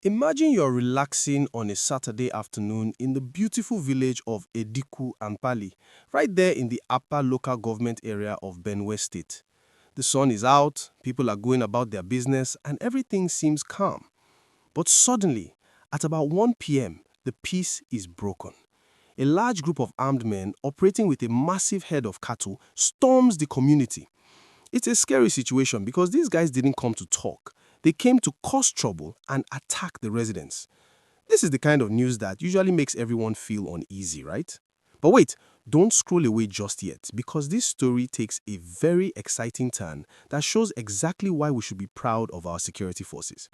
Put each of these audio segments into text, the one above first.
Imagine you're relaxing on a Saturday afternoon in the beautiful village of Edikwu Ankpali, right there in the upper local government area of Benue State. The sun is out, people are going about their business, and everything seems calm. But suddenly, at about 1 p.m., the peace is broken. A large group of armed men operating with a massive herd of cattle storms the community. It's a scary situation because these guys didn't come to talk. They came to cause trouble and attack the residents. This is the kind of news that usually makes everyone feel uneasy, right? But wait, don't scroll away just yet because this story takes a very exciting turn that shows exactly why we should be proud of our security forces.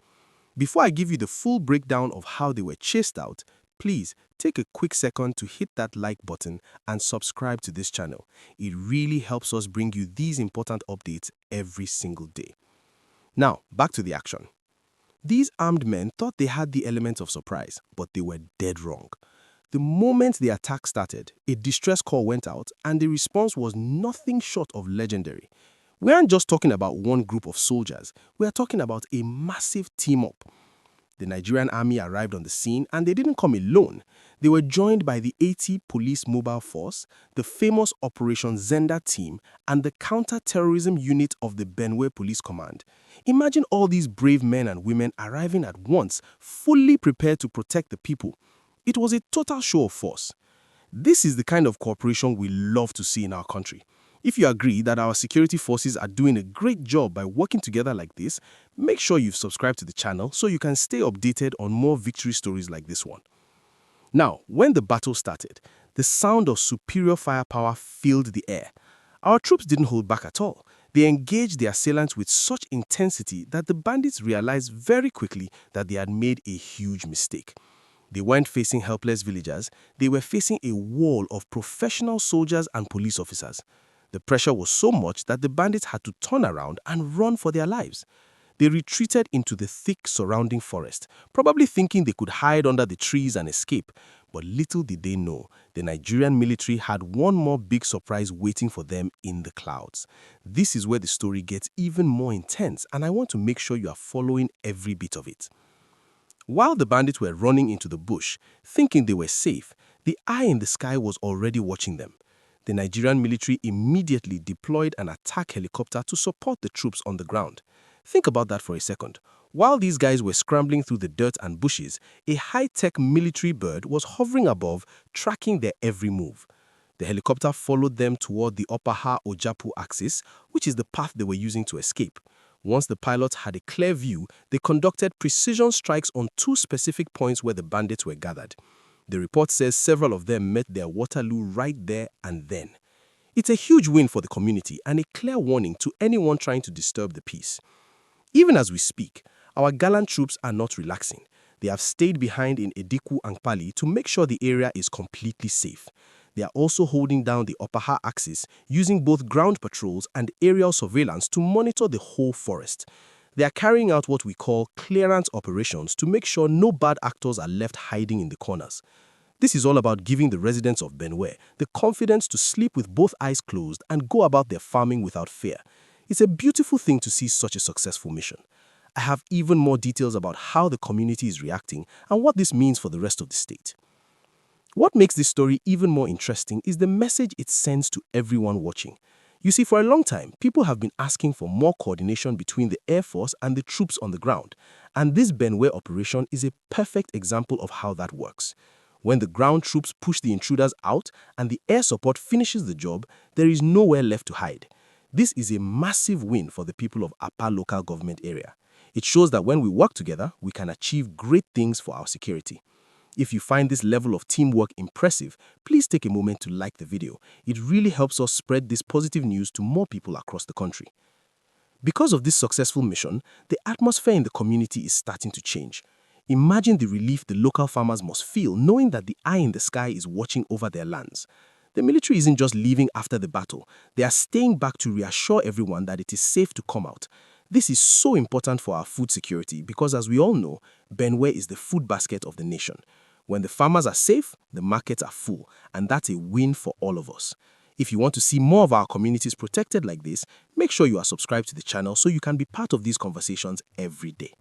Before I give you the full breakdown of how they were chased out, please take a quick second to hit that like button and subscribe to this channel. It really helps us bring you these important updates every single day. Now, back to the action. These armed men thought they had the element of surprise, but they were dead wrong. The moment the attack started, a distress call went out and the response was nothing short of legendary. We aren't just talking about one group of soldiers, we are talking about a massive team-up. The Nigerian Army arrived on the scene and they didn't come alone. They were joined by the Police Mobile Force, the famous Operation Zenda team, and the counter-terrorism unit of the Benue Police Command. Imagine all these brave men and women arriving at once, fully prepared to protect the people. It was a total show of force. This is the kind of cooperation we love to see in our country. If you agree that our security forces are doing a great job by working together like this, make sure you've subscribed to the channel so you can stay updated on more victory stories like this one. Now, when the battle started, the sound of superior firepower filled the air. Our troops didn't hold back at all. They engaged the assailants with such intensity that the bandits realized very quickly that they had made a huge mistake. They weren't facing helpless villagers, they were facing a wall of professional soldiers and police officers. The pressure was so much that the bandits had to turn around and run for their lives. They retreated into the thick surrounding forest, probably thinking they could hide under the trees and escape. But little did they know, the Nigerian military had one more big surprise waiting for them in the clouds. This is where the story gets even more intense, and I want to make sure you are following every bit of it. While the bandits were running into the bush, thinking they were safe, the eye in the sky was already watching them. The Nigerian military immediately deployed an attack helicopter to support the troops on the ground. Think about that for a second. While these guys were scrambling through the dirt and bushes, a high-tech military bird was hovering above, tracking their every move. The helicopter followed them toward the Ojapu axis, which is the path they were using to escape. Once the pilots had a clear view, they conducted precision strikes on two specific points where the bandits were gathered. The report says several of them met their Waterloo right there and then. It's a huge win for the community and a clear warning to anyone trying to disturb the peace. Even as we speak, our gallant troops are not relaxing. They have stayed behind in Edikwu Ankpali to make sure the area is completely safe. They are also holding down the Opaha axis, using both ground patrols and aerial surveillance to monitor the whole forest. They are carrying out what we call clearance operations to make sure no bad actors are left hiding in the corners. This is all about giving the residents of Benue the confidence to sleep with both eyes closed and go about their farming without fear. It's a beautiful thing to see such a successful mission. I have even more details about how the community is reacting and what this means for the rest of the state. What makes this story even more interesting is the message it sends to everyone watching. You see, for a long time, people have been asking for more coordination between the Air Force and the troops on the ground, and this Benue operation is a perfect example of how that works. When the ground troops push the intruders out and the air support finishes the job, there is nowhere left to hide. This is a massive win for the people of Apa local government area. It shows that when we work together, we can achieve great things for our security. If you find this level of teamwork impressive, please take a moment to like the video. It really helps us spread this positive news to more people across the country. Because of this successful mission, the atmosphere in the community is starting to change. Imagine the relief the local farmers must feel knowing that the eye in the sky is watching over their lands. The military isn't just leaving after the battle. They are staying back to reassure everyone that it is safe to come out. This is so important for our food security because, as we all know, Benue is the food basket of the nation. When the farmers are safe, the markets are full, and that's a win for all of us. If you want to see more of our communities protected like this, make sure you are subscribed to the channel so you can be part of these conversations every day.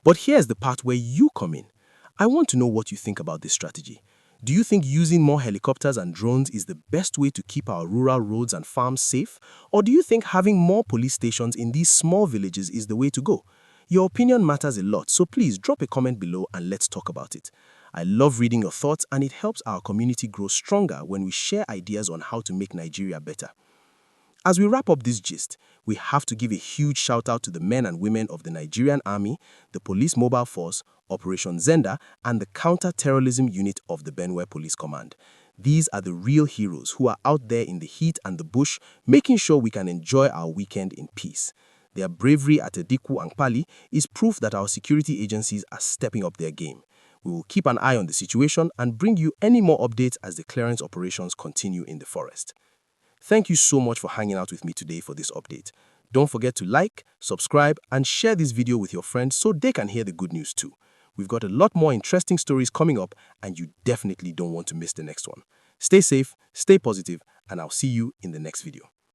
But here's the part where you come in. I want to know what you think about this strategy. Do you think using more helicopters and drones is the best way to keep our rural roads and farms safe? Or do you think having more police stations in these small villages is the way to go? Your opinion matters a lot, so please drop a comment below and let's talk about it. I love reading your thoughts, and it helps our community grow stronger when we share ideas on how to make Nigeria better. As we wrap up this gist, we have to give a huge shout out to the men and women of the Nigerian Army, the Police Mobile Force, Operation Zenda, and the counter-terrorism unit of the Benue Police Command. These are the real heroes who are out there in the heat and the bush, making sure we can enjoy our weekend in peace. Their bravery at Edikwu Ankpali is proof that our security agencies are stepping up their game. We will keep an eye on the situation and bring you any more updates as the clearance operations continue in the forest. Thank you so much for hanging out with me today for this update. Don't forget to like, subscribe, and share this video with your friends so they can hear the good news too. We've got a lot more interesting stories coming up, and you definitely don't want to miss the next one. Stay safe, stay positive, and I'll see you in the next video.